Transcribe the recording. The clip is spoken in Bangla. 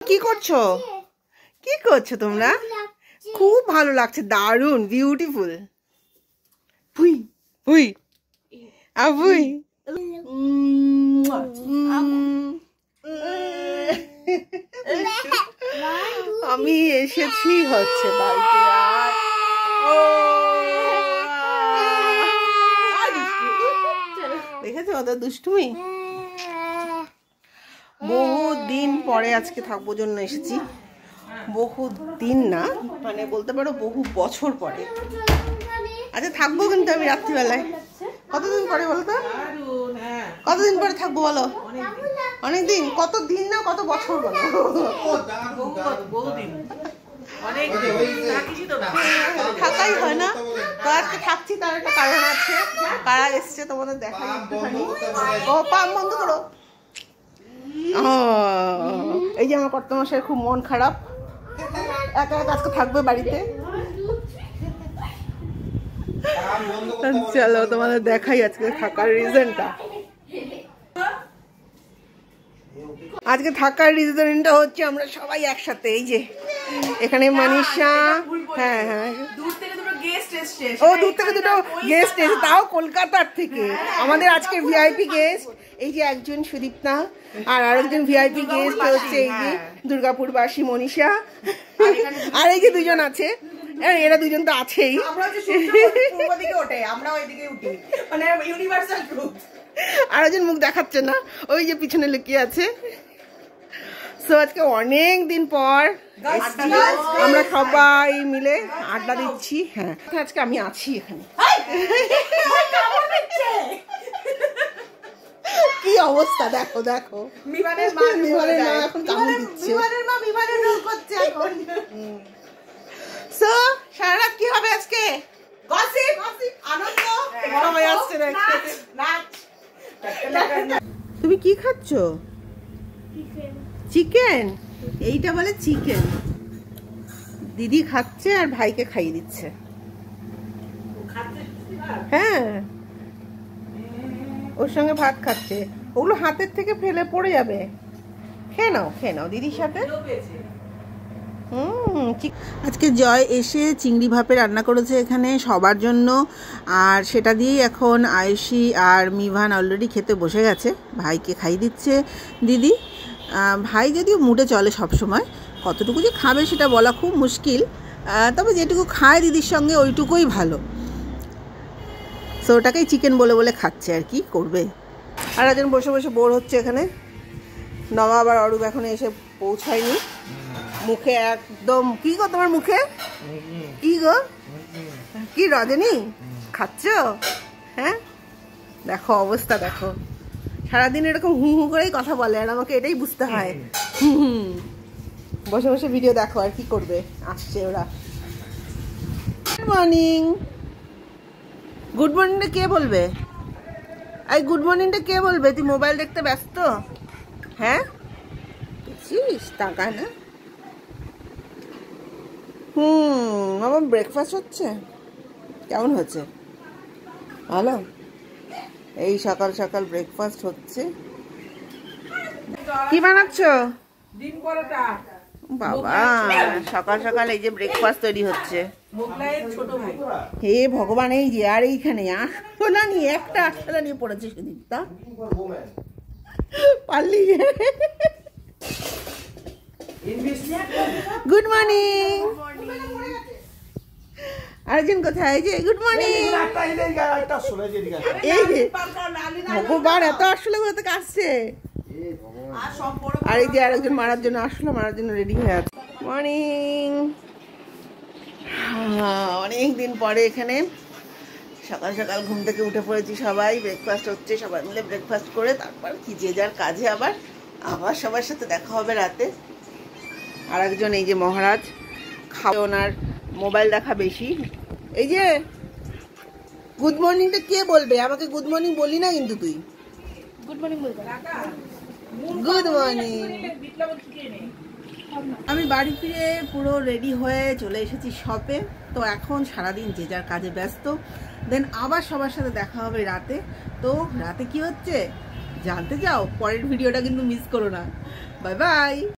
কি করছো? কি করছো তোমরা? খুব ভালো লাগছে, দারুণ, বিউটিফুল। ফুই ফুই আবুই আমি এসেছি হচ্ছে বাড়িতে। দেখেছো ওদের দুষ্টুমি? বহুদিন পরে আজকে থাকবো জন্য এসেছি। বহু দিন না, মানে বলতে পারো বহু বছর পরে। আচ্ছা থাকবো কিন্তু আমি রাত্রিবেলায়। কতদিন পরে বলো তো? কতদিন পরে থাকবো বলো? অনেকদিন। কত দিন না কত বছর বলো? থাকাই হয় না তো, আজকে থাকছি। তার একটা কারণ আছে। কারা এসছে তোমাদের দেখাই একটুখানি। ও পাম বন্ধ করো। এই যে আমার কর্তামশাইয়ের খুব মন খারাপ, একা একা আজকে থাকবে বাড়িতে। চলো তোমাদের দেখাই আজকে থাকার রিজনটা। আজকে থাকার রিজনটা হচ্ছে আমরা সবাই একসাথে। এই যে এখানে মনীষা, হ্যাঁ হ্যাঁ, ও দূর থেকে দুটো গেস্ট এসে, তাও কলকাতার থেকে। আমাদের আজকে ভিআইপি গেস্ট এই যে একজন সুদীপ্তা, আর আরেকজন ভিআইপি গেস্ট হচ্ছে এই যে দুর্গাপুরবাসী মনীষা, আর এই যে দুজন আছে, এরা দুজন তো আছেই। আর একজন মুখ দেখাচ্ছে না, ওই যে পিছনে লুকিয়ে আছে। সো আজকে অনেক দিন পর আমরা সবাই মিলে আড্ডা দিচ্ছি। হ্যাঁ আজকে আমি আছি এখানে। কি অবস্থা দেখো দেখো, বিমানের মা এখন কামড় দিচ্ছে। সো সারা রাত কি হবে আজকে? গসিপ, আনন্দ, সবাই আসছে নাচ। তুমি কি খাচ্ছ? চিকেন। এইটা বলে চিকেন। দিদি খাচ্ছে আর ভাইকে খাইয়ে দিচ্ছে। হ্যাঁ ওর সঙ্গে ভাত খাচ্ছে। ওগুলো হাতের থেকে ফেলে পড়ে যাবে। খেয়ে নাও খেয়ে নাও দিদির সাথে। আজকে জয় এসে চিংড়ি ভাপে রান্না করেছে এখানে সবার জন্য, আর সেটা দিয়েই এখন আয়েশি আর মিভান অলরেডি খেতে বসে গেছে। ভাইকে খাইয়ে দিচ্ছে দিদি। ভাই যদিও মুডে চলে সব সময়, কতটুকু যে খাবে সেটা বলা খুব মুশকিল, তবে যেটুকু খায় দিদির সঙ্গে ওইটুকুই ভালো। সো ওটাকেই চিকেন বলে বলে খাচ্ছে, আর কি করবে। আর একজন বসে বসে বোর হচ্ছে এখানে। নবাব আর অরূপ এখন এসে পৌঁছায়নি। মুখে একদম কি গো তোমার মুখে? কি গো, কি রজনী খাচ্ছ? হ্যাঁ দেখো অবস্থা দেখো, সারাদিন এরকম হু হু করেই কথা বলে, আর আমাকে এটাই বুঝতে হয়। বসে বসে ভিডিও দেখো, আর কি করবে। আসছে ওরা। Good morning. গুড মর্নিংটা কে বলবে? এই গুড মর্নিংটা কে বলবে? তুই মোবাইল দেখতে ব্যস্ত? হ্যাঁ দেখছিস, তাকায় না। আমার ব্রেকফাস্ট হচ্ছে। কেমন হচ্ছে? ভালো। এই সকাল সকাল ব্রেকফাস্ট হচ্ছে। কি বানাচ্ছ? ডিম পরোটা। বাবা সকাল সকাল এই যে ব্রেকফাস্ট তৈরি হচ্ছে। হে ভগবান, এই যে আর এইখানে আশফলা নিয়ে একটা আশফলা নিয়ে পড়েছে সুদীপ্তা। পারলি। Good morning. আরেকজন কোথায়? এই যে গুড মর্নিং। এই যে ভগবান, এত আসলে কোথা থেকে আসছে। আর এই যে আরেকজন মারার জন্য আসলো, মারার জন্য রেডি হয়ে আছে। মর্নিং। অনেক দিন পরে এখানে সকাল সকাল ঘুম থেকে উঠে পড়েছি সবাই। ব্রেকফাস্ট হচ্ছে, সবাই মিলে ব্রেকফাস্ট করে তারপর কি যে যার কাজে আবার সবার সাথে দেখা হবে রাতে। আর একজন এই যে মহারাজ খাওয়া, ওনার মোবাইল দেখা বেশি। এই যে গুড মর্নিংটা কে বলবে? আমাকে গুড মর্নিং বলি না কিন্তু তুই। গুড মর্নিং বলবে। Good morning. আমি বাড়ি ফিরে পুরো রেডি হয়ে চলে এসেছি শপে। তো এখন সারাদিন যে যার কাজে ব্যস্ত। দেন আবার সবার সাথে দেখা হবে রাতে। তো রাতে কি হচ্ছে জানতে চাও? পরের ভিডিওটা কিন্তু মিস করো না। Bye bye.